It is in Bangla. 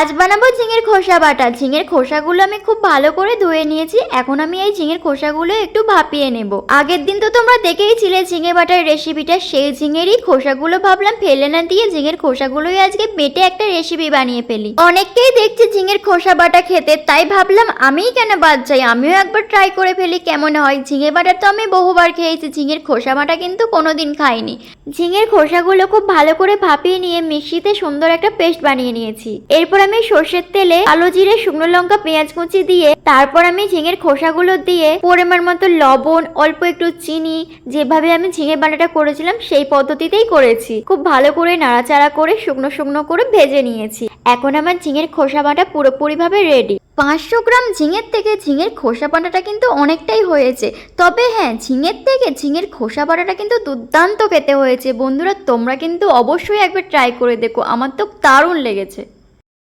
আজ বানাবো ঝিঙের খোসা বাটা। ঝিঙের খোসাগুলো আমি খুব ভালো করে ধুয়ে নিয়েছি। এখন আমি এই ঝিঙের খোসাগুলো একটু ভাপিয়ে নেব। আগের দিন তো তোমরা দেখেইছিলে ঝিঙে বাটার রেসিপিটা, সেই ঝিঙেরই খোসাগুলো ভাবলাম ফেলে না দিয়ে ঝিঙের খোসাগুলোই আজকে বেটে একটা রেসিপি বানিয়ে ফেলি। অনেককেই দেখছি ঝিঙের খোসা বাটা খেতে, তাই ভাবলাম আমিই কেন বাদ যাই, আমিও একবার ট্রাই করে ফেলি কেমন হয়। ঝিঙে বাটা তো আমি বহুবার খেয়েছি, ঝিঙের খোসা বাটা কিন্তু কোনোদিন খাইনি। ঝিঙের খোসাগুলো খুব ভালো করে ভাপিয়ে নিয়ে মিক্সিতে সুন্দর একটা পেস্ট বানিয়ে নিয়েছি। এরপর আমি সর্ষের তেলে কালো জিরে, শুকনো লঙ্কা, পেঁয়াজ কুচি দিয়ে তারপর আমি ঝিঙের খোসাগুলো দিয়ে পরিমাণ মতো লবণ, অল্প একটু চিনি, যেভাবে আমি ঝিঙে বাটাটা করেছিলাম সেই পদ্ধতিতেই করেছি। খুব ভালো করে নাড়াচাড়া করে শুকনো শুকনো করে ভেজে নিয়েছি। এখন আমার ঝিঙের খোসা বাটা পুরোপুরিভাবে রেডি। 500 গ্রাম ঝিঙের থেকে ঝিঙের খোসা বাটাটা কিন্তু অনেকটাই হয়েছে। তবে হ্যাঁ, ঝিঙের থেকে ঝিঙের খোসা বাটাটা কিন্তু দুর্দান্ত খেতে হয়েছে। বন্ধুরা, তোমরা কিন্তু অবশ্যই একবার ট্রাই করে দেখো, আমার তো দারুণ লেগেছে।